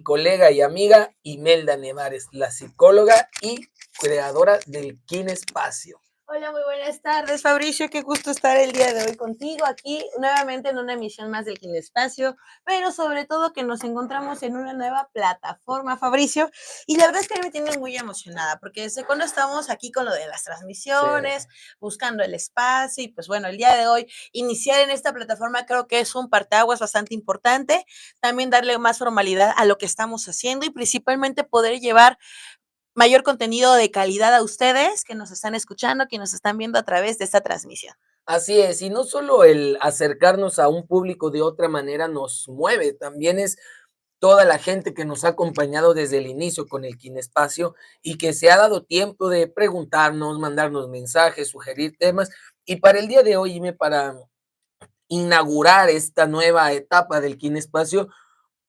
Colega y amiga Imelda Nevares, la psicóloga y creadora del Kinespacio. Hola, muy buenas tardes, Fabricio. Qué gusto estar el día de hoy contigo aquí nuevamente en una emisión más del Kinespacio, pero sobre todo que nos encontramos en una nueva plataforma, Fabricio. Y la verdad es que me tiene muy emocionada porque desde cuando estamos aquí con lo de las transmisiones, Sí. buscando el espacio y pues bueno, el día de hoy iniciar en esta plataforma creo que es un parteaguas bastante importante. También darle más formalidad a lo que estamos haciendo y principalmente poder llevar mayor contenido de calidad a ustedes que nos están escuchando, que nos están viendo a través de esta transmisión. Así es, y no solo el acercarnos a un público de otra manera nos mueve, también es toda la gente que nos ha acompañado desde el inicio con el Kinespacio y que se ha dado tiempo de preguntarnos, mandarnos mensajes, sugerir temas. Y para el día de hoy, para inaugurar esta nueva etapa del Kinespacio,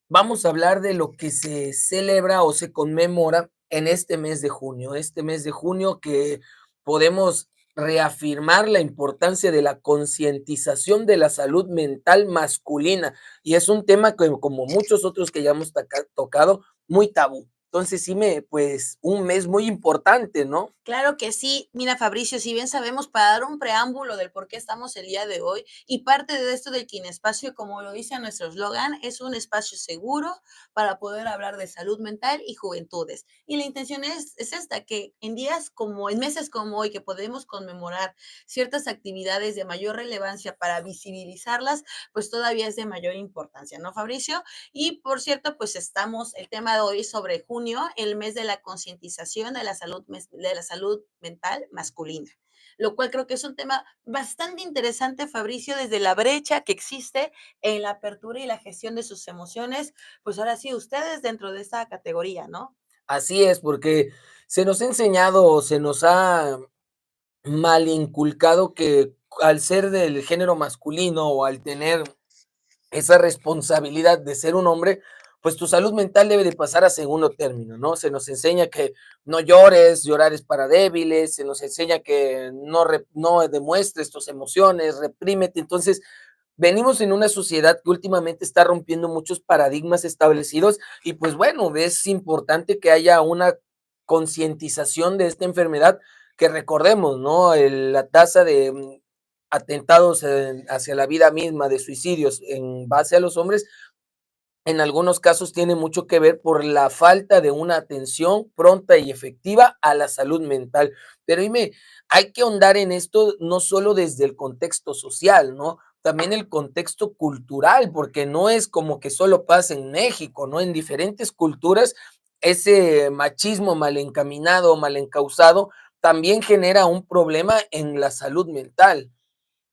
vamos a hablar de lo que se celebra o se conmemora en este mes de junio que podemos reafirmar la importancia de la concientización de la salud mental masculina. Y es un tema que, como muchos otros que ya hemos tocado, muy tabú. Entonces, pues, un mes muy importante, ¿no? Claro que sí. Mira, Fabricio, si bien sabemos, para dar un preámbulo del por qué estamos el día de hoy y parte de esto del Kinespacio, como lo dice nuestro eslogan, es un espacio seguro para poder hablar de salud mental y juventudes. Y la intención es esta, que en días como, en meses como hoy, que podemos conmemorar ciertas actividades de mayor relevancia para visibilizarlas, pues todavía es de mayor importancia, ¿no, Fabricio? Y por cierto, pues estamos, el tema de hoy sobre junio, el mes de la concientización de la salud mental masculina, lo cual creo que es un tema bastante interesante, Fabricio, desde la brecha que existe en la apertura y la gestión de sus emociones, pues ahora sí, ustedes dentro de esta categoría, ¿no? Así es, porque se nos ha enseñado o se nos ha mal inculcado que al ser del género masculino o al tener esa responsabilidad de ser un hombre, pues tu salud mental debe de pasar a segundo término, ¿no? Se nos enseña que no llores, llorar es para débiles, se nos enseña que no demuestres tus emociones, reprímete. Entonces, venimos en una sociedad que últimamente está rompiendo muchos paradigmas establecidos y pues bueno, es importante que haya una concientización de esta enfermedad que recordemos, ¿no? La tasa de atentados hacia la vida misma, de suicidios en base a los hombres, en algunos casos tiene mucho que ver por la falta de una atención pronta y efectiva a la salud mental. Pero dime, hay que ahondar en esto no solo desde el contexto social, ¿no? También el contexto cultural, porque no es como que solo pasa en México, ¿no? En diferentes culturas, ese machismo mal encaminado, mal encausado, también genera un problema en la salud mental.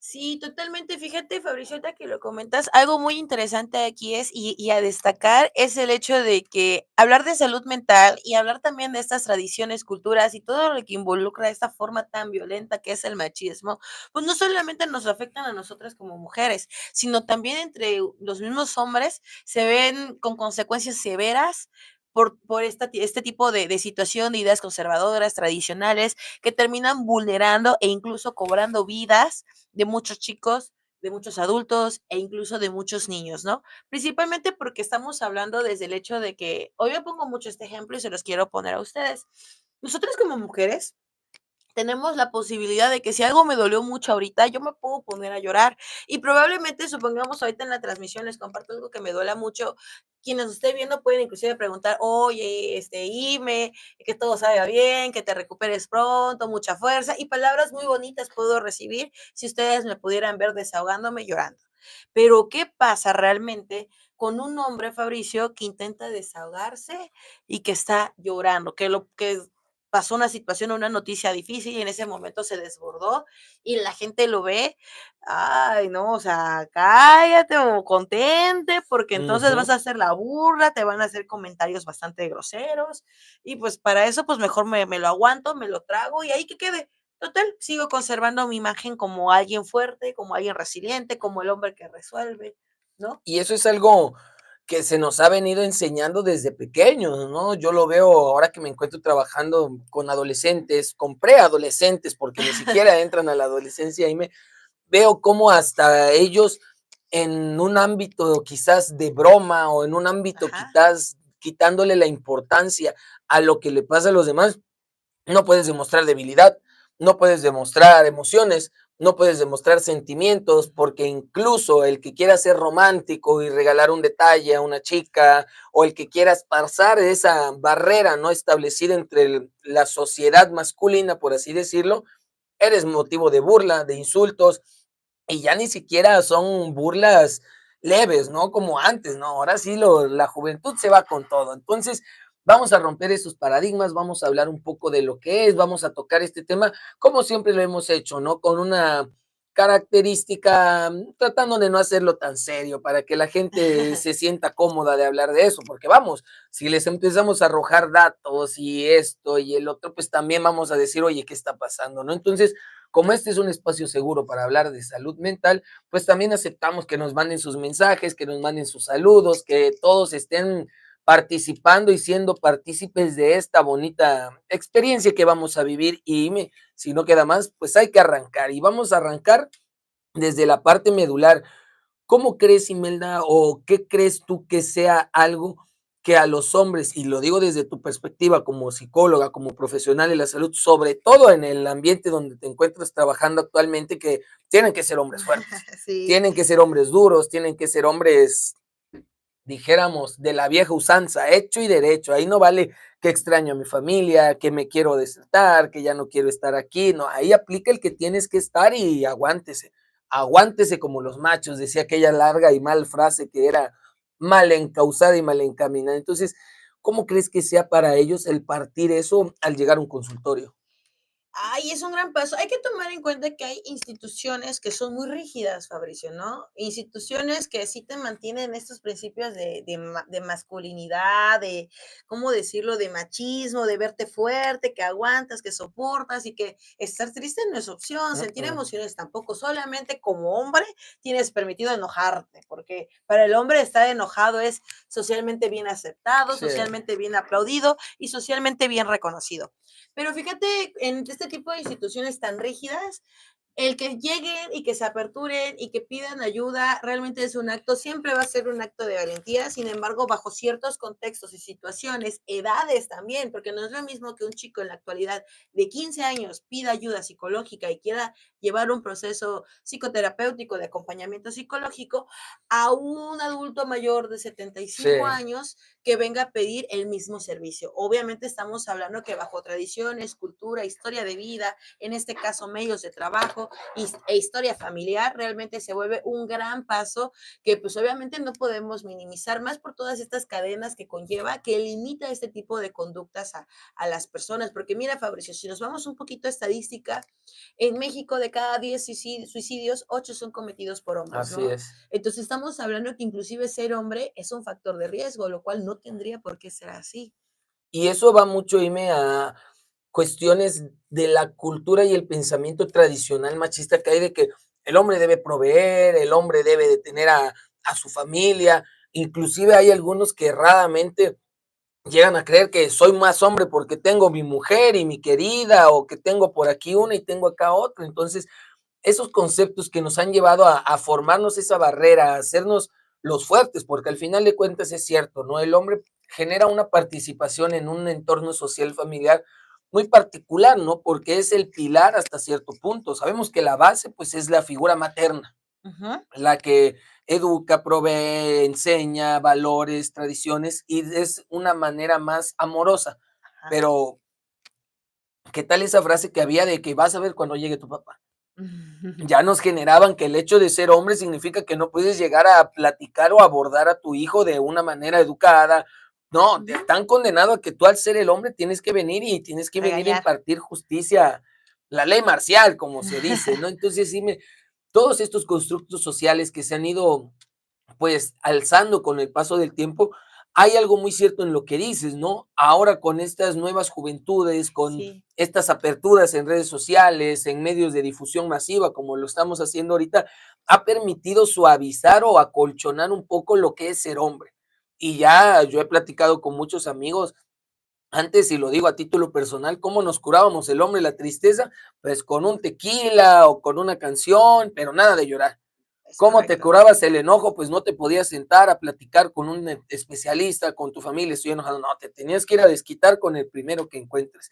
Sí, totalmente. Fíjate, Fabricio, ahorita que lo comentas, algo muy interesante aquí es, y a destacar, es el hecho de que hablar de salud mental y hablar también de estas tradiciones, culturas y todo lo que involucra esta forma tan violenta que es el machismo, pues no solamente nos afectan a nosotras como mujeres, sino también entre los mismos hombres se ven con consecuencias severas por este tipo de situación, de ideas conservadoras, tradicionales, que terminan vulnerando e incluso cobrando vidas de muchos chicos, de muchos adultos e incluso de muchos niños, ¿no? Principalmente porque estamos hablando desde el hecho de que, hoy yo pongo mucho este ejemplo y se los quiero poner a ustedes. Nosotros como mujeres tenemos la posibilidad de que si algo me dolió mucho ahorita, yo me puedo poner a llorar y probablemente, supongamos ahorita en la transmisión les comparto algo que me duela mucho, quienes nos estén viendo pueden inclusive preguntar, oye, Ime, que todo salga bien, que te recuperes pronto, mucha fuerza y palabras muy bonitas puedo recibir si ustedes me pudieran ver desahogándome llorando. Pero ¿qué pasa realmente con un hombre, Fabricio, que intenta desahogarse y que está llorando, que lo que pasó una situación, una noticia difícil y en ese momento se desbordó y la gente lo ve, ay, no, o sea, cállate o contente, porque entonces Ujú. vas a hacer la burla, te van a hacer comentarios bastante groseros y pues para eso pues mejor me lo aguanto, me lo trago y ahí que quede. Total, sigo conservando mi imagen como alguien fuerte, como alguien resiliente, como el hombre que resuelve, ¿no? Y eso es algo que se nos ha venido enseñando desde pequeños, ¿no? Yo lo veo ahora que me encuentro trabajando con adolescentes, con preadolescentes, porque ni siquiera entran a la adolescencia y me veo cómo hasta ellos en un ámbito quizás de broma o en un ámbito Ajá. quizás quitándole la importancia a lo que le pasa a los demás, no puedes demostrar debilidad, no puedes demostrar emociones, no puedes demostrar sentimientos, porque incluso el que quiera ser romántico y regalar un detalle a una chica, o el que quiera pasar esa barrera no establecida entre la sociedad masculina, por así decirlo, eres motivo de burla, de insultos, y ya ni siquiera son burlas leves, ¿no? Como antes, ¿no? Ahora sí la juventud se va con todo. Entonces, vamos a romper esos paradigmas, vamos a hablar un poco de lo que es, vamos a tocar este tema como siempre lo hemos hecho, ¿no? Con una característica, tratando de no hacerlo tan serio para que la gente se sienta cómoda de hablar de eso, porque vamos, si les empezamos a arrojar datos y esto y el otro, pues también vamos a decir, oye, ¿qué está pasando, no? Entonces, como este es un espacio seguro para hablar de salud mental, pues también aceptamos que nos manden sus mensajes, que nos manden sus saludos, que todos estén participando y siendo partícipes de esta bonita experiencia que vamos a vivir. Y si no queda más, pues hay que arrancar. Y vamos a arrancar desde la parte medular. ¿Cómo crees, Imelda, o qué crees tú que sea algo que a los hombres, y lo digo desde tu perspectiva como psicóloga, como profesional de la salud, sobre todo en el ambiente donde te encuentras trabajando actualmente, que tienen que ser hombres fuertes, Sí. tienen que ser hombres duros, tienen que ser hombres, dijéramos, de la vieja usanza, hecho y derecho. Ahí no vale que extraño a mi familia, que me quiero desertar, que ya no quiero estar aquí. No, ahí aplica el que tienes que estar y aguántese. Aguántese como los machos, decía aquella larga y mal frase que era mal encausada y mal encaminada. Entonces, ¿cómo crees que sea para ellos el partir eso al llegar a un consultorio? Ay, es un gran paso. Hay que tomar en cuenta que hay instituciones que son muy rígidas, Fabricio, ¿no? Instituciones que sí te mantienen estos principios de masculinidad, de, ¿cómo decirlo?, de machismo, de verte fuerte, que aguantas, que soportas y que estar triste no es opción, sentir Mm, emociones tampoco. Solamente como hombre tienes permitido enojarte, porque para el hombre estar enojado es socialmente bien aceptado, sí, socialmente bien aplaudido y socialmente bien reconocido. Pero fíjate, en este tipo de instituciones tan rígidas, el que lleguen y que se aperturen y que pidan ayuda realmente es un acto, siempre va a ser un acto de valentía, sin embargo, bajo ciertos contextos y situaciones, edades también, porque no es lo mismo que un chico en la actualidad de 15 años pida ayuda psicológica y quiera llevar un proceso psicoterapéutico de acompañamiento psicológico a un adulto mayor de setenta y sí. cinco años que venga a pedir el mismo servicio. Obviamente estamos hablando que bajo tradiciones, cultura, historia de vida, en este caso medios de trabajo e historia familiar, realmente se vuelve un gran paso que pues obviamente no podemos minimizar más por todas estas cadenas que conlleva, que limita este tipo de conductas a las personas. Porque mira, Fabricio, si nos vamos un poquito a estadística, en México de cada 10 suicidios, 8 son cometidos por hombres, Así ¿no? es. Entonces estamos hablando que inclusive ser hombre es un factor de riesgo, lo cual no tendría por qué ser así. Y eso va mucho, Ime, a cuestiones de la cultura y el pensamiento tradicional machista que hay de que el hombre debe proveer, el hombre debe de tener a su familia. Inclusive hay algunos que erradamente llegan a creer que soy más hombre porque tengo mi mujer y mi querida, o que tengo por aquí una y tengo acá otra. Entonces, esos conceptos que nos han llevado a formarnos esa barrera, a hacernos los fuertes, porque al final de cuentas es cierto, ¿no? El hombre genera una participación en un entorno social familiar muy particular, ¿no? Porque es el pilar hasta cierto punto. Sabemos que la base, pues, es la figura materna, Ujú. la que educa, provee, enseña valores, tradiciones, y es una manera más amorosa. Ajá. Pero, ¿qué tal esa frase que había de que vas a ver cuando llegue tu papá? Ya nos generaban que el hecho de ser hombre significa que no puedes llegar a platicar o abordar a tu hijo de una manera educada. No, te Ujú. están condenado a que tú al ser el hombre tienes que venir y tienes que venir a Regañar. impartir justicia, la ley marcial, como se dice, ¿no? Entonces, sí todos estos constructos sociales que se han ido pues alzando con el paso del tiempo, hay algo muy cierto en lo que dices, ¿no? Ahora con estas nuevas juventudes, con Sí. estas aperturas en redes sociales, en medios de difusión masiva, como lo estamos haciendo ahorita, ha permitido suavizar o acolchonar un poco lo que es ser hombre. Y ya yo he platicado con muchos amigos antes, y lo digo a título personal, ¿cómo nos curábamos el hombre la tristeza? Pues con un tequila o con una canción, pero nada de llorar. Es ¿Cómo te correcto. curabas el enojo? Pues no te podías sentar a platicar con un especialista, con tu familia, estoy enojado, no, te tenías que ir a desquitar con el primero que encuentres.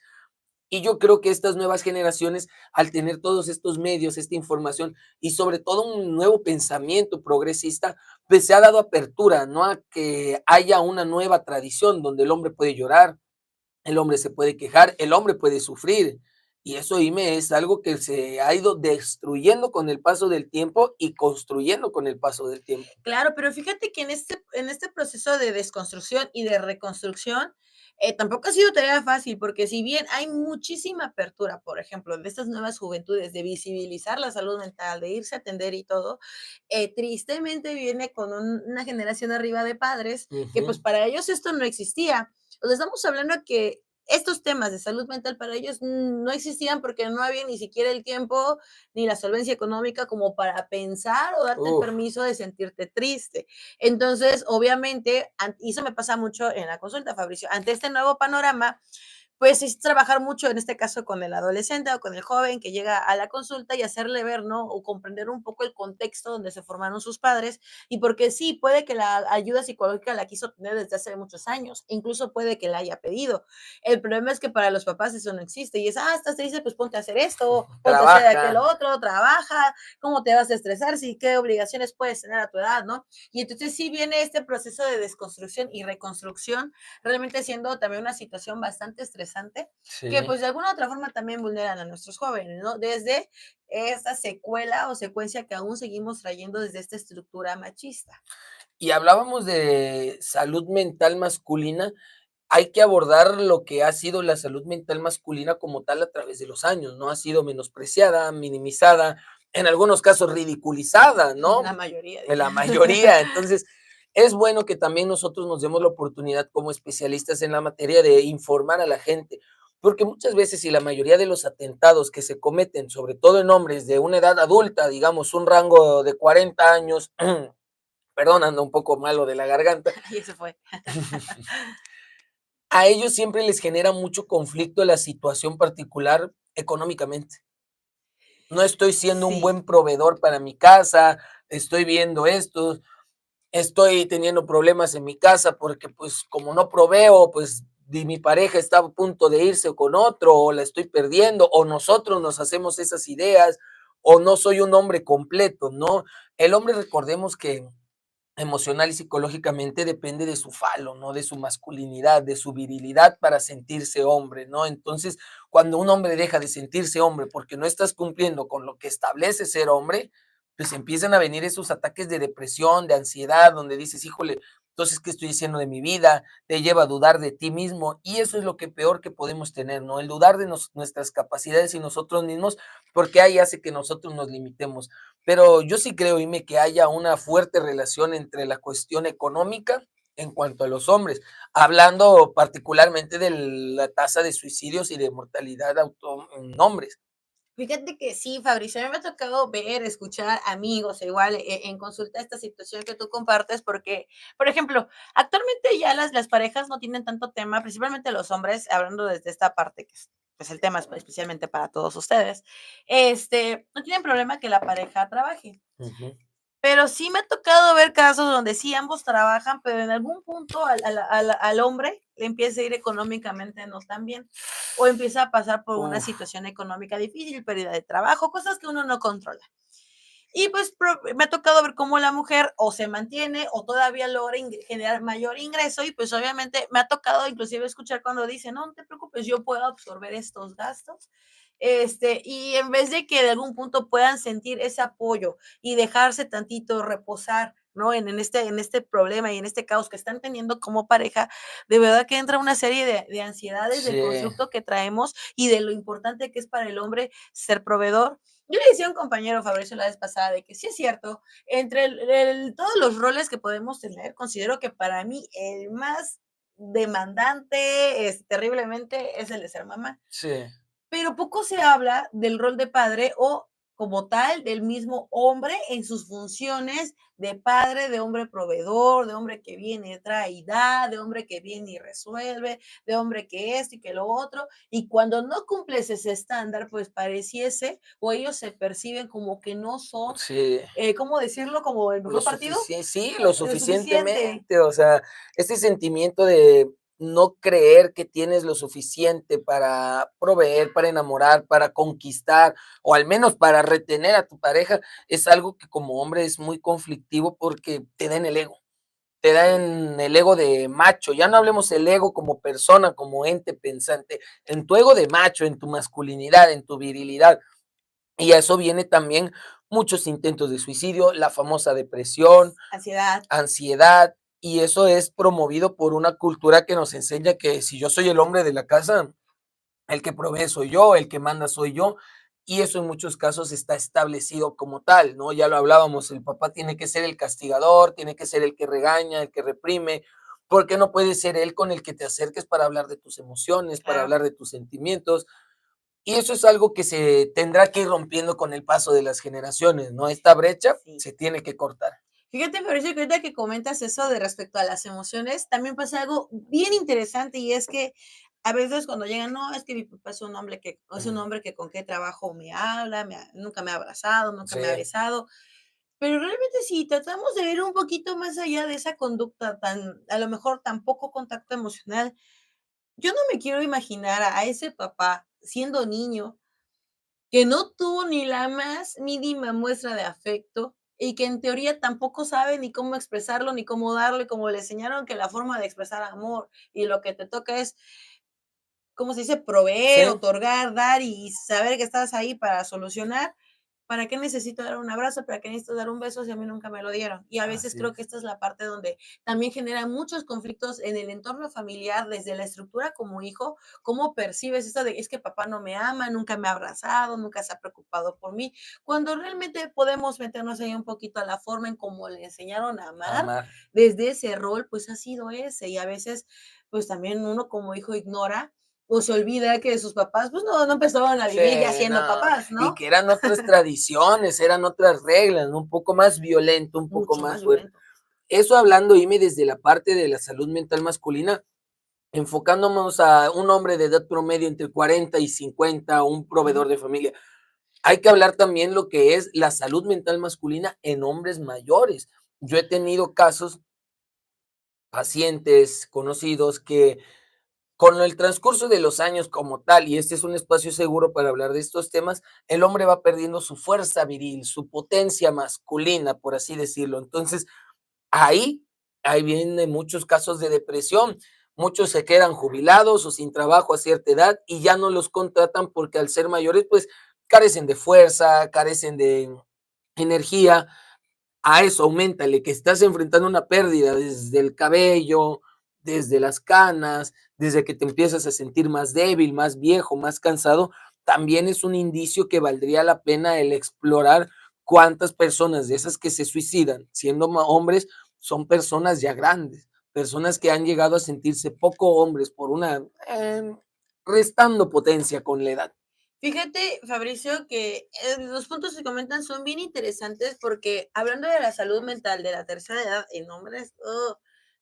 Y yo creo que estas nuevas generaciones, al tener todos estos medios, esta información y sobre todo un nuevo pensamiento progresista, pues se ha dado apertura, ¿no? A que haya una nueva tradición donde el hombre puede llorar, el hombre se puede quejar, el hombre puede sufrir. Y eso, dime, es algo que se ha ido destruyendo con el paso del tiempo y construyendo con el paso del tiempo. Claro, pero fíjate que en este proceso de desconstrucción y de reconstrucción, tampoco ha sido tarea fácil, porque si bien hay muchísima apertura, por ejemplo, de estas nuevas juventudes, de visibilizar la salud mental, de irse a atender y todo, tristemente viene con una generación arriba de padres que pues Ujú. para ellos esto no existía. O sea, estamos hablando que estos temas de salud mental para ellos no existían porque no había ni siquiera el tiempo ni la solvencia económica como para pensar o darte el Uf, permiso de sentirte triste. Entonces, obviamente, y eso me pasa mucho en la consulta, Fabricio, ante este nuevo panorama, pues es trabajar mucho en este caso con el adolescente o con el joven que llega a la consulta y hacerle ver, ¿no? O comprender un poco el contexto donde se formaron sus padres y porque sí, puede que la ayuda psicológica la quiso tener desde hace muchos años, incluso puede que la haya pedido. El problema es que para los papás eso no existe y es, estás triste, pues ponte a hacer esto, ponte a hacer aquel trabaja. otro, trabaja, ¿cómo te vas a estresar? Si qué obligaciones puedes tener a tu edad, ¿no? Y entonces sí viene este proceso de desconstrucción y reconstrucción, realmente siendo también una situación bastante estresante, que Sí. pues de alguna u otra forma también vulneran a nuestros jóvenes, ¿no? Desde esta secuela o secuencia que aún seguimos trayendo desde esta estructura machista. Y hablábamos de salud mental masculina, hay que abordar lo que ha sido la salud mental masculina como tal a través de los años, ¿no? Ha sido menospreciada, minimizada, en algunos casos ridiculizada, La ¿no? mayoría, En diría. la mayoría. Entonces, es bueno que también nosotros nos demos la oportunidad como especialistas en la materia de informar a la gente, porque muchas veces y la mayoría de los atentados que se cometen, sobre todo en hombres de una edad adulta, digamos un rango de 40 años, perdón, ando un poco malo de la garganta, Y eso fue. a ellos siempre les genera mucho conflicto la situación particular económicamente. No estoy siendo un Sí, buen proveedor para mi casa, estoy viendo esto, estoy teniendo problemas en mi casa porque pues como no proveo, pues mi pareja está a punto de irse con otro, o la estoy perdiendo, o nosotros nos hacemos esas ideas, o no soy un hombre completo, ¿no? El hombre, recordemos que emocional y psicológicamente depende de su falo, ¿no? De su masculinidad, de su virilidad para sentirse hombre, ¿no? Entonces, cuando un hombre deja de sentirse hombre porque no estás cumpliendo con lo que establece ser hombre, pues empiezan a venir esos ataques de depresión, de ansiedad, donde dices, híjole, entonces, ¿qué estoy haciendo de mi vida? Te lleva a dudar de ti mismo y eso es lo que peor que podemos tener, ¿no? El dudar de nuestras capacidades y nosotros mismos, porque ahí hace que nosotros nos limitemos. Pero yo sí creo, Ime, que haya una fuerte relación entre la cuestión económica en cuanto a los hombres, hablando particularmente de la tasa de suicidios y de mortalidad en hombres. fíjate que sí, Fabricio, a mí me ha tocado ver, escuchar amigos, igual en consulta esta situación que tú compartes, porque, por ejemplo, actualmente ya las parejas no tienen tanto tema, principalmente los hombres, hablando desde esta parte que es pues el tema especialmente para todos ustedes, no tienen problema que la pareja trabaje. Ujú. Pero sí me ha tocado ver casos donde sí ambos trabajan, pero en algún punto al hombre le empieza a ir económicamente no tan bien, o empieza a pasar por una Uf, situación económica difícil, pérdida de trabajo, cosas que uno no controla. Y pues me ha tocado ver cómo la mujer o se mantiene o todavía logra generar mayor ingreso y pues obviamente me ha tocado inclusive escuchar cuando dice, no, no te preocupes, yo puedo absorber estos gastos. Y en vez de que de algún punto puedan sentir ese apoyo y dejarse tantito reposar, ¿no? En este problema y en este caos que están teniendo como pareja, de verdad que entra una serie de ansiedades del sí, constructo que traemos y de lo importante que es para el hombre ser proveedor. Yo le decía a un compañero, Fabricio, la vez pasada, de que sí es cierto, entre todos los roles que podemos tener, considero que para mí el más demandante es terriblemente es el de ser mamá, sí, pero poco se habla del rol de padre o como tal del mismo hombre en sus funciones de padre, de hombre proveedor, de hombre que viene y trae y da, de hombre que viene y resuelve, de hombre que esto y que lo otro. Y cuando no cumples ese estándar, pues pareciese o ellos se perciben como que no son, Sí. ¿cómo decirlo? Como el Lo mejor partido, suficie sí, lo lo suficiente. suficientemente, o sea, ese sentimiento de no creer que tienes lo suficiente para proveer, para enamorar, para conquistar, o al menos para retener a tu pareja, es algo que como hombre es muy conflictivo porque te da en el ego, te da Sí, en el ego de macho, ya no hablemos el ego como persona, como ente pensante, en tu ego de macho, en tu masculinidad, en tu virilidad. Y a eso viene también muchos intentos de suicidio, la famosa depresión, ansiedad. ansiedad, y eso es promovido por una cultura que nos enseña que si yo soy el hombre de la casa, el que provee soy yo, el que manda soy yo, y eso en muchos casos está establecido como tal, ¿no? Ya lo hablábamos, el papá tiene que ser el castigador, tiene que ser el que regaña, el que reprime, porque no puede ser él con el que te acerques para hablar de tus emociones, para Claro, hablar de tus sentimientos, y eso es algo que se tendrá que ir rompiendo con el paso de las generaciones, ¿no? Esta brecha sí. se tiene que cortar. Fíjate, Fabricio, que ahorita que comentas eso de respecto a las emociones, también pasa algo bien interesante y es que a veces cuando llegan, no, es que mi papá es un Mm, hombre que con qué trabajo me habla, nunca me ha abrazado, nunca sí, me ha besado, pero realmente si tratamos de ver un poquito más allá de esa conducta tan, a lo mejor tan poco contacto emocional, yo no me quiero imaginar a ese papá siendo niño que no tuvo ni la más mínima muestra de afecto y que en teoría tampoco sabe ni cómo expresarlo, ni cómo darlo, y como le enseñaron que la forma de expresar amor y lo que te toca es, ¿cómo se dice? Proveer, sí, otorgar, dar y saber que estás ahí para solucionar. ¿Para qué necesito dar un abrazo? ¿Para qué necesito dar un beso si a mí nunca me lo dieron? Y a veces así creo que es. esta es la parte donde también genera muchos conflictos en el entorno familiar, desde la estructura como hijo, cómo percibes esto de es que papá no me ama, nunca me ha abrazado, nunca se ha preocupado por mí, cuando realmente podemos meternos ahí un poquito a la forma en cómo le enseñaron a amar, Amar. desde ese rol, pues ha sido ese. Y a veces, pues también uno como hijo ignora o se olvida que sus papás, pues no empezaron a Sí, vivir ya siendo no, papás, y ¿no? que eran otras tradiciones, eran otras reglas, ¿no? Un poco más violento, un poco Mucho más más fuerte. violento. Eso hablando, Ime, desde la parte de la salud mental masculina, enfocándonos a un hombre de edad promedio entre 40 y 50, un proveedor Ujú. de familia. Hay que hablar también lo que es la salud mental masculina en hombres mayores. Yo he tenido casos, pacientes, conocidos que con el transcurso de los años como tal, y este es un espacio seguro para hablar de estos temas, el hombre va perdiendo su fuerza viril, su potencia masculina, por así decirlo. Entonces, ahí, ahí vienen muchos casos de depresión. Muchos se quedan jubilados o sin trabajo a cierta edad y ya no los contratan porque al ser mayores, pues carecen de fuerza, carecen de energía. A eso auméntale que estás enfrentando una pérdida desde el cabello, desde las canas, desde que te empiezas a sentir más débil, más viejo, más cansado, también es un indicio que valdría la pena el explorar cuántas personas de esas que se suicidan siendo hombres son personas ya grandes, personas que han llegado a sentirse poco hombres por una restando potencia con la edad. Fíjate, Fabricio, que los puntos que comentan son bien interesantes porque hablando de la salud mental de la tercera edad en hombres,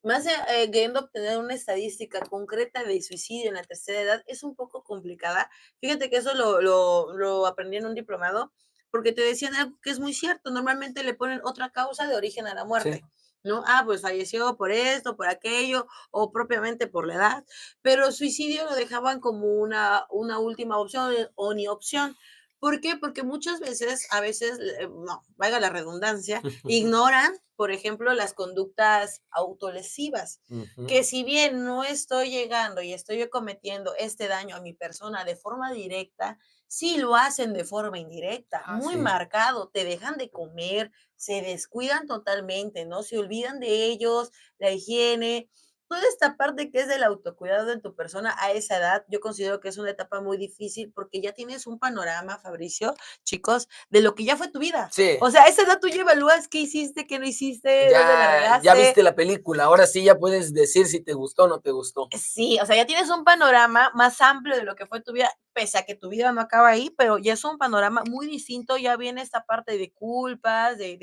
más queriendo obtener una estadística concreta de suicidio en la tercera edad es un poco complicada. Fíjate que eso lo aprendí en un diplomado porque te decían algo que es muy cierto. Normalmente le ponen otra causa de origen a la Sí, muerte, ¿no? Ah, pues falleció por esto, por aquello, o propiamente por la edad, pero suicidio lo dejaban como una última opción o ni opción. ¿Por qué? Porque muchas veces, a veces, no, valga la redundancia, ignoran, por ejemplo, las conductas autolesivas, ujú, que si bien no estoy llegando y estoy yo cometiendo este daño a mi persona de forma directa, sí lo hacen de forma indirecta, muy sí. marcado, te dejan de comer, se descuidan totalmente, ¿no? Se olvidan de ellos, la higiene, toda esta parte que es del autocuidado en tu persona a esa edad, yo considero que es una etapa muy difícil porque ya tienes un panorama, Fabricio, chicos, de lo que ya fue tu vida. Sí, O sea, a esa edad tú ya evalúas qué hiciste, qué no hiciste, dónde la ya regaste. viste la película, ahora sí ya puedes decir si te gustó o no te gustó. Sí, o sea, ya tienes un panorama más amplio de lo que fue tu vida. pese a que tu vida no acaba ahí, pero ya es un panorama muy distinto, ya viene esta parte de culpas, de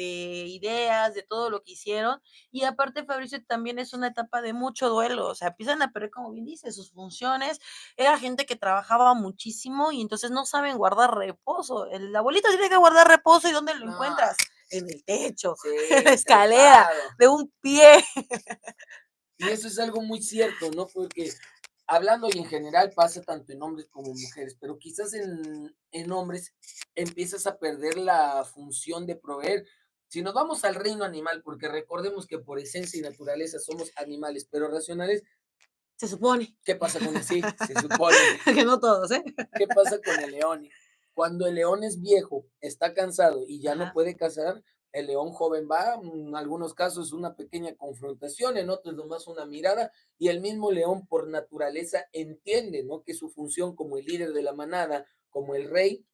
ideas, de todo lo que hicieron, y aparte, Fabricio, también es una etapa de mucho duelo, o sea, empiezan a perder, como bien dices, sus funciones, era gente que trabajaba muchísimo y entonces no saben guardar reposo, el abuelito tiene que guardar reposo, ¿y dónde lo No, encuentras? En el techo, sí, en la escalera, trepado. de un pie. Y eso es algo muy cierto, ¿no? Porque hablando y en general pasa tanto en hombres como en mujeres, pero quizás en hombres empiezas a perder la función de proveer. Si nos vamos al reino animal, porque recordemos que por esencia y naturaleza somos animales, pero racionales, Se supone. ¿qué pasa con el sí? Se supone. Que no todos, ¿eh? ¿Qué pasa con el león? Cuando el león es viejo, está cansado y ya no Ajá. puede cazar, el león joven va, en algunos casos una pequeña confrontación, en otros nomás una mirada, y el mismo león por naturaleza entiende, ¿no? Que su función como el líder de la manada, como el rey,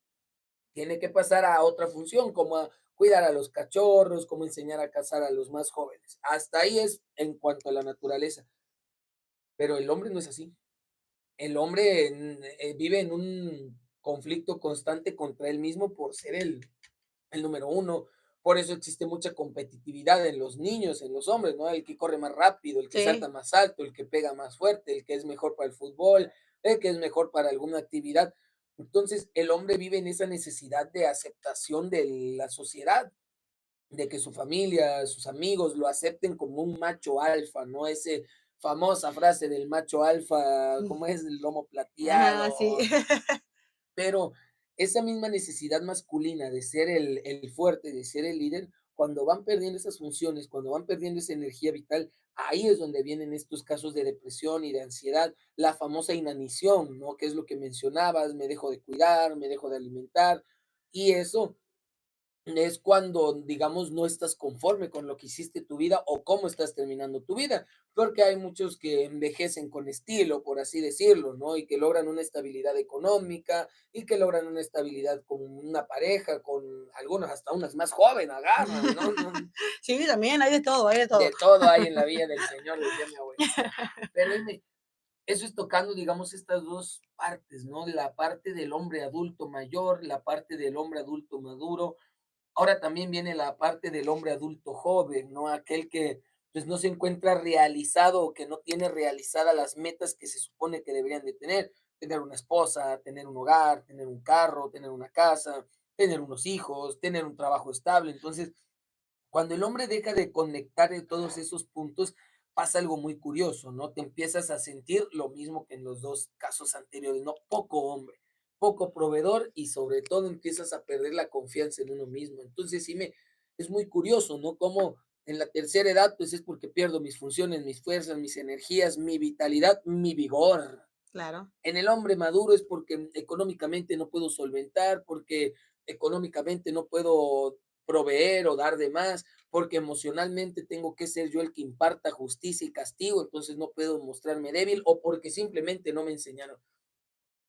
tiene que pasar a otra función, como a cuidar a los cachorros, como enseñar a cazar a los más jóvenes. Hasta ahí es en cuanto a la naturaleza, pero el hombre no es así. El hombre vive en un conflicto constante contra él mismo por ser el número uno. Por eso existe mucha competitividad en los niños, en los hombres, ¿no? El que corre más rápido, el que salta Sí. más alto, el que pega más fuerte, el que es mejor para el fútbol, el que es mejor para alguna actividad. Entonces, el hombre vive en esa necesidad de aceptación de la sociedad, de que su familia, sus amigos lo acepten como un macho alfa, ¿no? Ese famosa frase del macho alfa, ¿cómo es? El lomo Ajá, sí. plateado, pero esa misma necesidad masculina de ser el fuerte, de ser el líder, cuando van perdiendo esas funciones, cuando van perdiendo esa energía vital, ahí es donde vienen estos casos de depresión y de ansiedad, la famosa inanición, ¿no? Que es lo que mencionabas, me dejo de cuidar, me dejo de alimentar, y eso es cuando, digamos, no estás conforme con lo que hiciste tu vida o cómo estás terminando tu vida, porque hay muchos que envejecen con estilo, por así decirlo, ¿no? Y que logran una estabilidad económica y que logran una estabilidad con una pareja, con algunos hasta unas más jóvenes agarran, ¿no? Sí, también hay de todo, hay de todo. De todo hay en la vida del Señor, decía mi abuelita. Pero dime, eso es tocando, digamos, estas dos partes, ¿no? La parte del hombre adulto mayor, la parte del hombre adulto maduro. Ahora también viene la parte del hombre adulto joven, ¿no? Aquel que, pues, no se encuentra realizado o que no tiene realizadas las metas que se supone que deberían de tener. Tener una esposa, tener un hogar, tener un carro, tener una casa, tener unos hijos, tener un trabajo estable. Entonces, cuando el hombre deja de conectar en todos esos puntos, pasa algo muy curioso, ¿no? Te empiezas a sentir lo mismo que en los dos casos anteriores, ¿no? Poco hombre, poco proveedor y sobre todo empiezas a perder la confianza en uno mismo. Entonces es muy curioso, ¿no? Como en la tercera edad, pues es porque pierdo mis funciones, mis fuerzas, mis energías, mi vitalidad, mi vigor. Claro. En el hombre maduro es porque económicamente no puedo solventar, porque económicamente no puedo proveer o dar de más, porque emocionalmente tengo que ser yo el que imparta justicia y castigo, entonces no puedo mostrarme débil o porque simplemente no me enseñaron.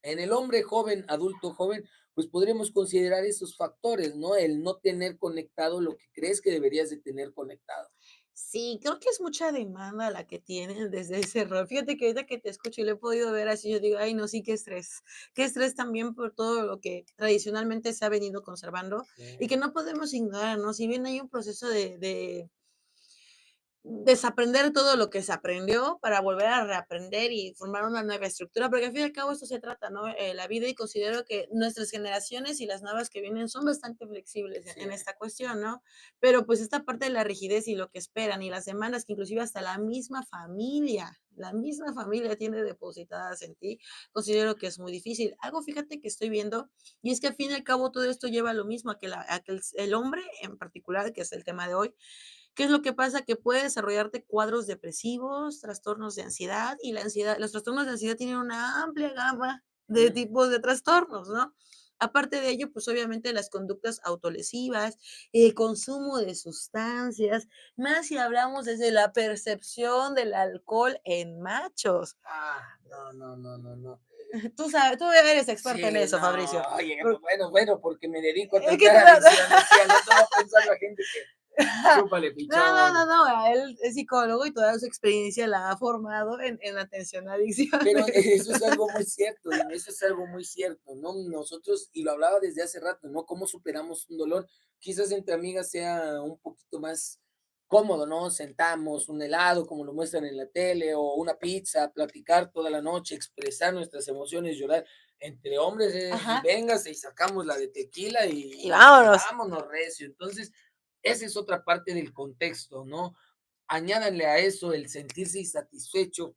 En el hombre joven, adulto joven, pues podríamos considerar esos factores, ¿no? El no tener conectado lo que crees que deberías de tener conectado. Sí, creo que es mucha demanda la que tienen desde ese rol. Fíjate que ahorita que te escucho y lo he podido ver así, yo digo, ay, no, sí, qué estrés también por todo lo que tradicionalmente se ha venido conservando y Sí, que no podemos ignorar, ¿no? Si bien hay un proceso de desaprender todo lo que se aprendió para volver a reaprender y formar una nueva estructura, porque al fin y al cabo esto se trata, ¿no? La vida y considero que nuestras generaciones y las nuevas que vienen son bastante flexibles sí, en esta cuestión, ¿no? Pero pues esta parte de la rigidez y lo que esperan y las demandas que inclusive hasta la misma familia tiene depositadas en ti, considero que es muy difícil. Algo, fíjate que estoy viendo, y es que al fin y al cabo todo esto lleva a lo mismo, a que el hombre en particular, que es el tema de hoy, ¿qué es lo que pasa? Que puede desarrollarte cuadros depresivos, trastornos de ansiedad, y la ansiedad los trastornos de ansiedad tienen una amplia gama de mm, tipos de trastornos, ¿no? Aparte de ello, pues, obviamente, las conductas autolesivas, el consumo de sustancias, más si hablamos desde la percepción del alcohol en machos. no, no, no, no, no. Tú eres experto en Sí, eso, no, Fabricio. oye, Por bueno, bueno, porque me dedico a es que tratar tú tra adicciones, sí, al rato va a pensar la gente que Chúpale, No, no, pichón. no, no, él es psicólogo y toda su experiencia la ha formado en atención a Pero adicciones. eso es algo muy cierto, dime, eso es algo muy cierto, ¿no? Nosotros, y lo hablaba desde hace rato, ¿no? ¿Cómo superamos un dolor? Quizás entre amigas sea un poquito más cómodo, ¿no? Sentamos un helado, como lo muestran en la tele, o una pizza, platicar toda la noche, expresar nuestras emociones, llorar. Entre hombres es, Ajá, véngase y sacamos la de tequila y y vámonos. vámonos recio. Entonces, esa es otra parte del contexto, ¿no? Añádanle a eso el sentirse insatisfecho,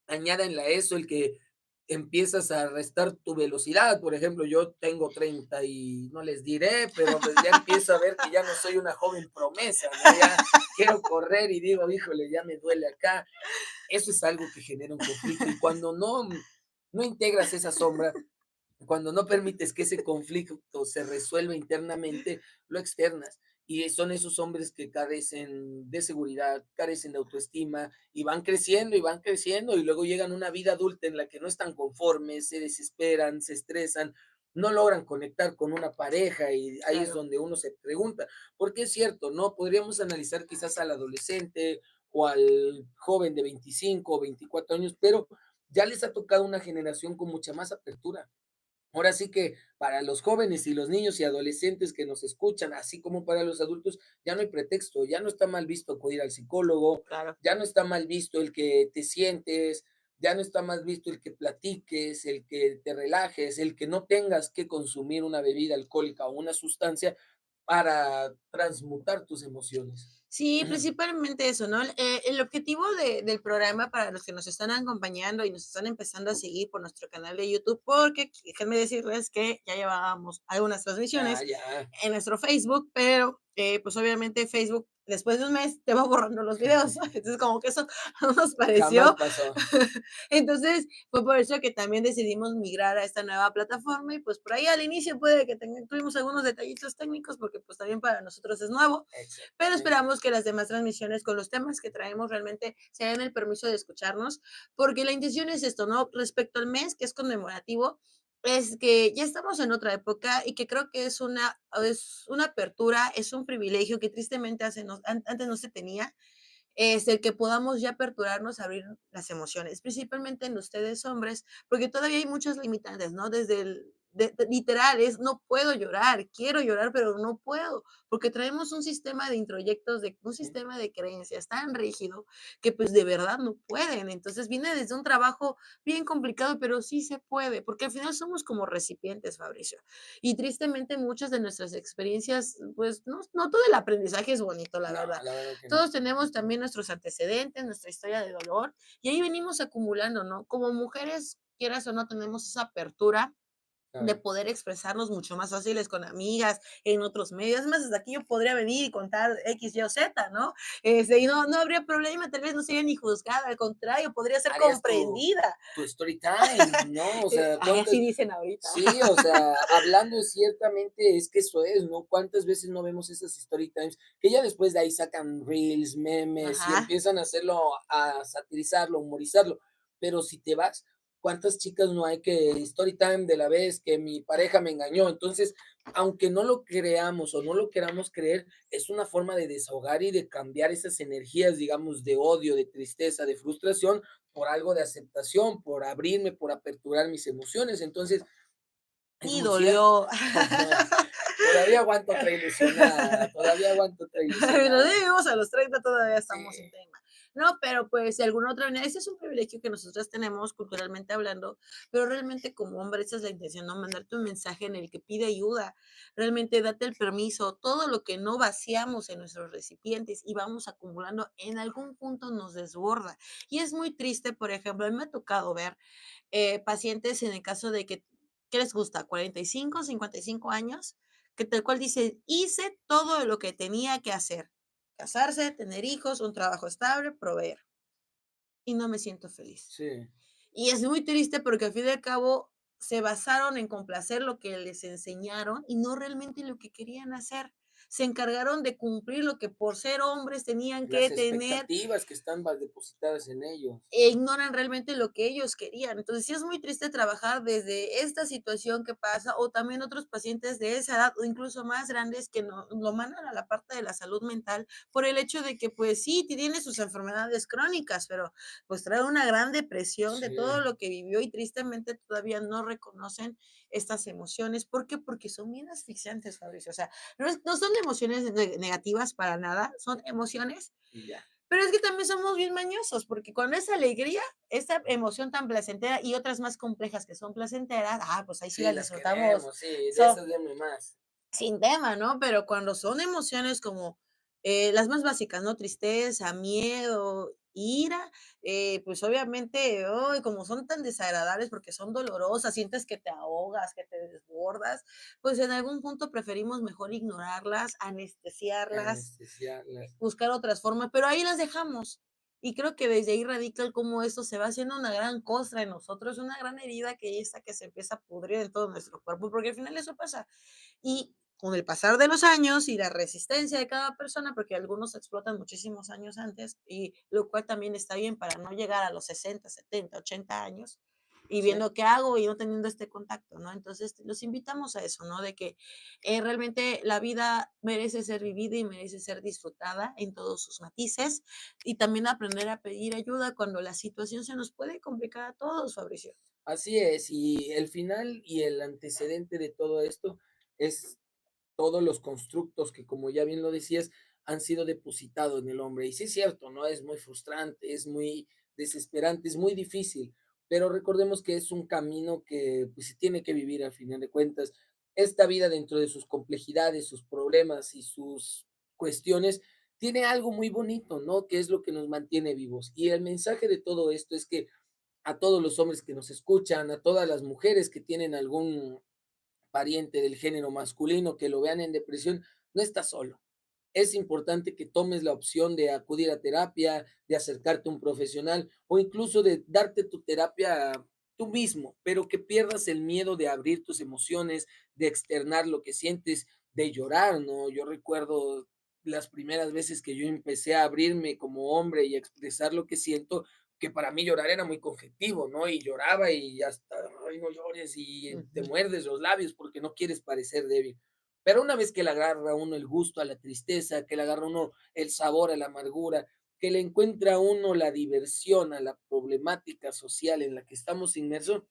añádenle a eso el que empiezas a restar tu velocidad. Por ejemplo, yo tengo 30 y no les diré, pero pues ya empiezo a ver que ya no soy una joven promesa, ¿no? Ya quiero correr y digo, híjole, ya me duele acá. Eso es algo que genera un conflicto y cuando no integras esa sombra, cuando no permites que ese conflicto se resuelva internamente, lo externas. Y son esos hombres que carecen de seguridad, carecen de autoestima y van creciendo y luego llegan a una vida adulta en la que no están conformes, se desesperan, se estresan, no logran conectar con una pareja y ahí es Claro. donde uno se pregunta, porque es cierto, ¿no? Podríamos analizar quizás al adolescente o al joven de 25 o 24 años, pero ya les ha tocado una generación con mucha más apertura. Ahora sí que para los jóvenes y los niños y adolescentes que nos escuchan, así como para los adultos, ya no hay pretexto, ya no está mal visto acudir al psicólogo, Claro. ya no está mal visto el que te sientes, ya no está mal visto el que platiques, el que te relajes, el que no tengas que consumir una bebida alcohólica o una sustancia para transmutar tus emociones. Sí, principalmente eso, ¿no? El objetivo del programa para los que nos están acompañando y nos están empezando a seguir por nuestro canal de YouTube, porque déjenme decirles que ya llevábamos algunas Ah, transmisiones ya, en nuestro Facebook, pero pues obviamente Facebook después de un mes te va borrando los videos. Entonces como que eso no nos jamás pareció. pasó. Entonces fue por eso que también decidimos migrar a esta nueva plataforma y pues por ahí al inicio puede que tuvimos algunos detallitos técnicos porque pues también para nosotros es nuevo, pero Exactamente. esperamos que las demás transmisiones con los temas que traemos realmente se den el permiso de escucharnos, porque la intención es esto, ¿no? Respecto al mes que es conmemorativo, es que ya estamos en otra época y que creo que es una apertura, es un privilegio que tristemente antes no se tenía, es el que podamos ya aperturarnos a abrir las emociones, principalmente en ustedes hombres, porque todavía hay muchas limitantes, ¿no? Desde literal, es no puedo llorar, quiero llorar, pero no puedo, porque traemos un sistema de introyectos, un Sí. sistema de creencias tan rígido que pues de verdad no pueden. Entonces viene desde un trabajo bien complicado, pero sí se puede, porque al final somos como recipientes, Fabricio. Y tristemente muchas de nuestras experiencias, pues no todo el aprendizaje es bonito, la No, verdad. la verdad que no. Todos tenemos también nuestros antecedentes, nuestra historia de dolor, y ahí venimos acumulando, ¿no? Como mujeres, quieras o no, tenemos esa apertura de Claro. poder expresarnos mucho más fáciles con amigas, en otros medios. Es más, desde aquí yo podría venir y contar X, Y o Z, ¿no? Y no habría problema, tal vez no sería ni juzgada, al contrario, podría ser Harías comprendida. tu story time, ¿no? O sea, Ay, ¿cuántas? así dicen ahorita. Sí, o sea, hablando ciertamente es que eso es, ¿no? ¿Cuántas veces no vemos esas story times que ya después de ahí sacan reels, memes y Ajá. empiezan a hacerlo, a satirizarlo, humorizarlo? Pero si te vas, ¿cuántas chicas no hay que story time de la vez que mi pareja me engañó? Entonces, aunque no lo creamos o no lo queramos creer, es una forma de desahogar y de cambiar esas energías, digamos, de odio, de tristeza, de frustración por algo de aceptación, por abrirme, por aperturar mis emociones. Entonces, es Y muy cierto. dolió. Todavía aguanto otra ilusionada, todavía aguanto otra Pero ilusionada. vivimos a los 30 todavía Sí, estamos en tema. No, pero pues de alguna otra manera, ese es un privilegio que nosotras tenemos culturalmente hablando, pero realmente como hombre esa es la intención, ¿no? Mandarte un mensaje en el que pide ayuda, realmente date el permiso, todo lo que no vaciamos en nuestros recipientes y vamos acumulando, en algún punto nos desborda. Y es muy triste, por ejemplo, a mí me ha tocado ver pacientes en el caso de que, ¿qué les gusta? 45, 55 años, que tal cual dice, hice todo lo que tenía que hacer, casarse, tener hijos, un trabajo estable, proveer, y no me siento feliz. sí, Y es muy triste porque al fin y al cabo se basaron en complacer lo que les enseñaron y no realmente lo que querían hacer. se encargaron de cumplir lo que por ser hombres tenían que Las tener expectativas que están depositadas en ellos. e ignoran realmente lo que ellos querían. Entonces, sí es muy triste trabajar desde esta situación que pasa, o también otros pacientes de esa edad, o incluso más grandes, que no lo mandan a la parte de la salud mental por el hecho de que, pues sí, tiene sus enfermedades crónicas, pero pues trae una gran depresión de todo Sí, lo que vivió y tristemente todavía no reconocen estas emociones. ¿Por qué? Porque son bien asfixiantes, Fabricio. O sea, no son emociones negativas para nada, son emociones, y ya. pero es que también somos bien mañosos, porque cuando es alegría, esa emoción tan placentera y otras más complejas que son placenteras, pues ahí sí Sí, las las disfrutamos queremos, sí, de so esas deme más. sin tema, ¿no? Pero cuando son emociones como, las más básicas, ¿no? Tristeza, miedo, ira, pues obviamente, ay, como son tan desagradables porque son dolorosas, sientes que te ahogas, que te desbordas, pues en algún punto preferimos mejor ignorarlas, anestesiarlas, Anestesiarlas. buscar otras formas, pero ahí las dejamos. Y creo que desde ahí radica el cómo esto se va haciendo una gran costra en nosotros, una gran herida que esta que se empieza a pudrir en todo nuestro cuerpo, porque al final eso pasa. Y con el pasar de los años y la resistencia de cada persona, porque algunos explotan muchísimos años antes, y lo cual también está bien para no llegar a los 60, 70, 80 años y Sí, viendo qué hago y no teniendo este contacto, ¿no? Entonces, los invitamos a eso, ¿no? De que realmente la vida merece ser vivida y merece ser disfrutada en todos sus matices y también aprender a pedir ayuda cuando la situación se nos puede complicar a todos, Fabricio. así es, y el final y el antecedente de todo esto es todos los constructos que, como ya bien lo decías, han sido depositados en el hombre. Y sí es cierto, ¿no? Es muy frustrante, es muy desesperante, es muy difícil, pero recordemos que es un camino que pues, se tiene que vivir al final de cuentas. Esta vida dentro de sus complejidades, sus problemas y sus cuestiones, tiene algo muy bonito, ¿no? Que es lo que nos mantiene vivos. Y el mensaje de todo esto es que a todos los hombres que nos escuchan, a todas las mujeres que tienen algún pariente del género masculino que lo vean en depresión, no estás solo. Es importante que tomes la opción de acudir a terapia, de acercarte a un profesional o incluso de darte tu terapia tú mismo, pero que pierdas el miedo de abrir tus emociones, de externar lo que sientes, de llorar, ¿no? Yo recuerdo las primeras veces que yo empecé a abrirme como hombre y a expresar lo que siento, que para mí llorar era muy conflictivo, ¿no? Y lloraba y hasta, ay, no llores y te Ujú. muerdes los labios porque no quieres parecer débil. Pero una vez que le agarra uno el gusto a la tristeza, que le agarra uno el sabor a la amargura, que le encuentra uno la diversión a la problemática social en la que estamos inmersos,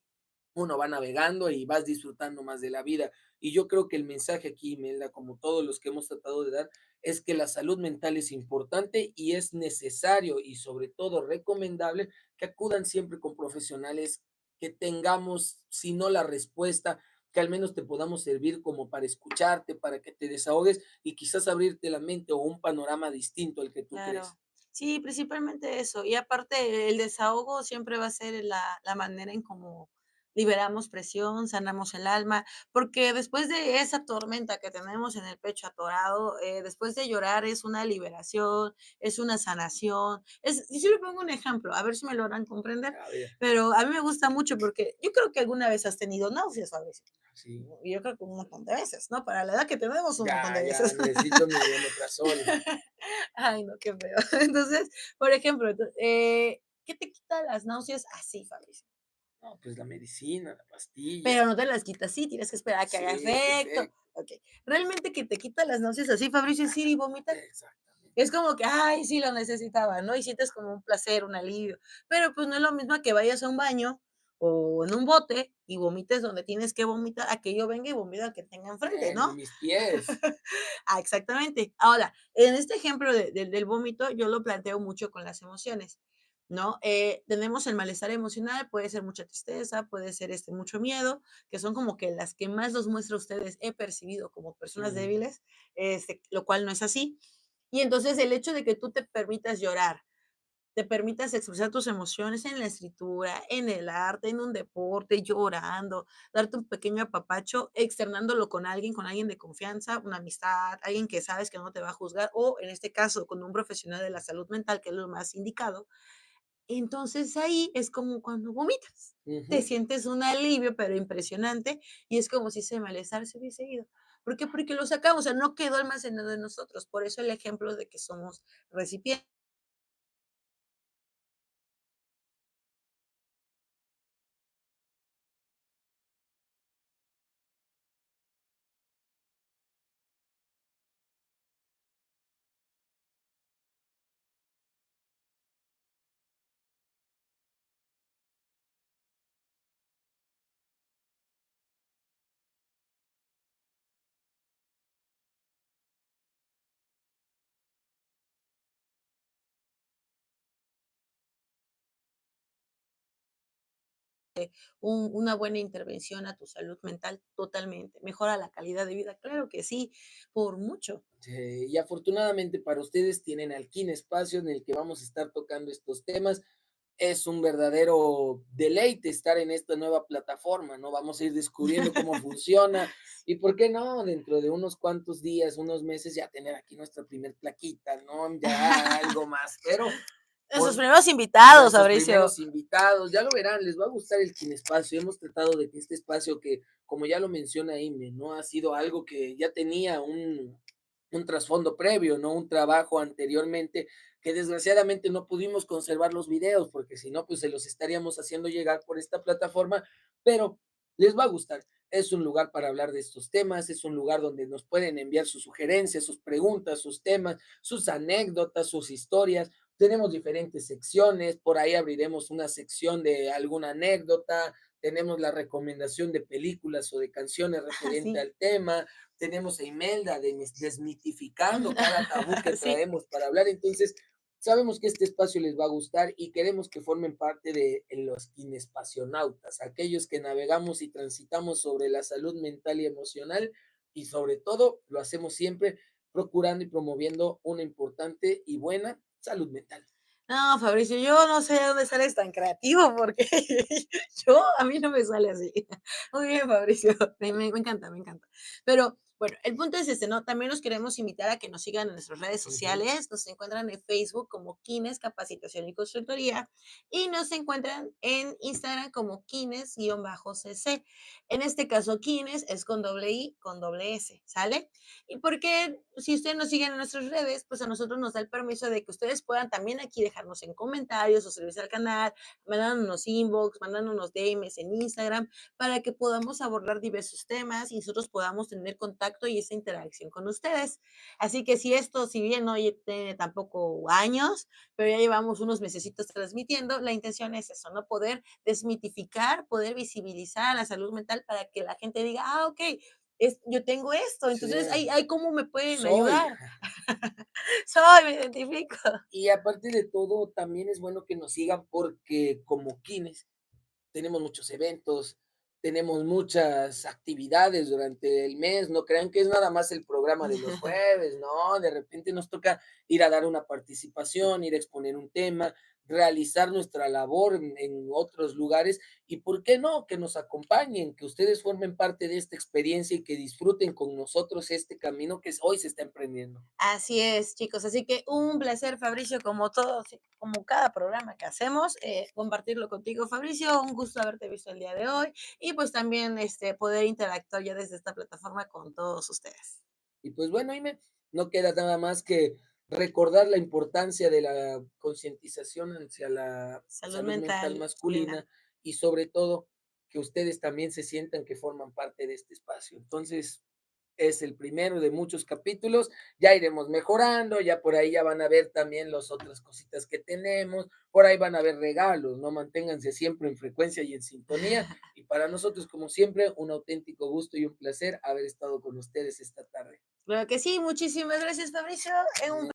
uno va navegando y vas disfrutando más de la vida. Y yo creo que el mensaje aquí, Imelda, como todos los que hemos tratado de dar, es que la salud mental es importante y es necesario y sobre todo recomendable que acudan siempre con profesionales, que tengamos, si no la respuesta, que al menos te podamos servir como para escucharte, para que te desahogues y quizás abrirte la mente o un panorama distinto al que tú crees. Claro. Sí, principalmente eso. Y aparte, el desahogo siempre va a ser la manera en cómo liberamos presión, sanamos el alma, porque después de esa tormenta que tenemos en el pecho atorado, después de llorar es una liberación, es una sanación. Yo siempre pongo un ejemplo, a ver si me logran comprender, A ver, pero a mí me gusta mucho porque yo creo que alguna vez has tenido náuseas a veces. sí. Yo creo que un montón de veces, ¿no? Para la edad que tenemos, un montón Ya, de ya, veces. necesito mi omeprazol. Ay, no, qué feo. Entonces, por ejemplo, ¿qué te quita las náuseas así, Fabricio? No, pues la medicina, la pastilla. Pero no te las quita así, tienes que esperar a que haga Sí, efecto. perfecto. Okey. Realmente que te quita las náuseas así, Fabricio, es ir y vomitar. Exactamente. Es como que, ay, sí, lo necesitaba, ¿no? Y sientes como un placer, un alivio. Pero, pues, no es lo mismo a que vayas a un baño o en un bote y vomites donde tienes que vomitar, a que yo venga y vomite al que tenga enfrente, En ¿no? mis pies. Exactamente. Ahora, en este ejemplo del vómito, yo lo planteo mucho con las emociones, ¿no? Tenemos el malestar emocional, puede ser mucha tristeza, puede ser mucho miedo, que son como que las que más los muestra a ustedes, he percibido como personas Mm, débiles, lo cual no es así. Y entonces el hecho de que tú te permitas llorar, te permitas expresar tus emociones en la escritura, en el arte, en un deporte, llorando, darte un pequeño apapacho, externándolo con alguien de confianza, una amistad, alguien que sabes que no te va a juzgar, o en este caso, con un profesional de la salud mental, que es lo más indicado. Entonces ahí es como cuando vomitas. Te ujú. sientes un alivio, pero impresionante, y es como si ese malestar se hubiese ido. ¿Por qué? Porque lo sacamos, o sea, no quedó almacenado en nosotros. Por eso el ejemplo de que somos recipientes. Una buena intervención a tu salud mental, totalmente. Mejora la calidad de vida, claro que sí, por mucho. Y afortunadamente para ustedes tienen Alquín Espacio en el que vamos a estar tocando estos temas. Es un verdadero deleite estar en esta nueva plataforma, ¿no? Vamos a ir descubriendo cómo funciona y por qué no, dentro de unos cuantos días, unos meses, ya tener aquí nuestra primer plaquita, ¿no? Ya algo más, pero Esos por primeros invitados, nuestros Fabricio. primeros invitados, ya lo verán, les va a gustar el Kinespacio. Hemos tratado de que este espacio que, como ya lo menciona Ime, ¿no? Ha sido algo que ya tenía un trasfondo previo, ¿no? Un trabajo anteriormente que desgraciadamente no pudimos conservar los videos, porque si no, pues se los estaríamos haciendo llegar por esta plataforma, pero les va a gustar. Es un lugar para hablar de estos temas, es un lugar donde nos pueden enviar sus sugerencias, sus preguntas, sus temas, sus anécdotas, sus historias. Tenemos diferentes secciones, por ahí abriremos una sección de alguna anécdota, tenemos la recomendación de películas o de canciones referente Sí, al tema, tenemos a Imelda desmitificando cada tabú que sí. traemos para hablar. Entonces, sabemos que este espacio les va a gustar y queremos que formen parte de los kinespacionautas, aquellos que navegamos y transitamos sobre la salud mental y emocional y sobre todo lo hacemos siempre procurando y promoviendo una importante y buena salud mental. No, Fabricio, yo no sé de dónde sales tan creativo, porque a mí no me sale así. Muy bien, Fabricio, me encanta, me encanta. Pero bueno, el punto es este, ¿no? También los queremos invitar a que nos sigan en nuestras redes Ujú. sociales. Nos encuentran en Facebook como Kines Capacitación y Consultoría y nos encuentran en Instagram como Kines-CC. En este caso, Kines es con doble I, con doble S, ¿sale? Y porque si ustedes nos siguen en nuestras redes, pues a nosotros nos da el permiso de que ustedes puedan también aquí dejarnos en comentarios, suscribirse al canal, mandándonos inbox, mandándonos DMs en Instagram, para que podamos abordar diversos temas y nosotros podamos tener contacto y esa interacción con ustedes. Así que si esto, si bien no tiene tampoco años, pero ya llevamos unos mesecitos transmitiendo, la intención es eso, ¿no? Poder desmitificar, poder visibilizar la salud mental para que la gente diga, ah, ok, yo tengo esto, Sí, entonces hay cómo me pueden soy. ayudar. Soy, me identifico. Y aparte de todo, también es bueno que nos sigan porque como kines tenemos muchos eventos, tenemos muchas actividades durante el mes, no crean que es nada más el programa de los jueves, no, de repente nos toca ir a dar una participación, ir a exponer un tema, realizar nuestra labor en otros lugares y por qué no, que nos acompañen, que ustedes formen parte de esta experiencia y que disfruten con nosotros este camino que hoy se está emprendiendo. Así es, chicos. Así que un placer, Fabricio, como todos, como cada programa que hacemos, compartirlo contigo, Fabricio. Un gusto haberte visto el día de hoy y pues también poder interactuar ya desde esta plataforma con todos ustedes. Y pues bueno, Ime, no queda nada más que recordar la importancia de la concientización hacia la Salud salud mental mental masculina. masculina y sobre todo que ustedes también se sientan que forman parte de este espacio. Entonces, es el primero de muchos capítulos, ya iremos mejorando, ya por ahí ya van a ver también las otras cositas que tenemos, por ahí van a ver regalos, ¿no? Manténganse siempre en frecuencia y en sintonía. Y para nosotros, como siempre, un auténtico gusto y un placer haber estado con ustedes esta tarde. Claro que sí, muchísimas gracias, Fabricio. Un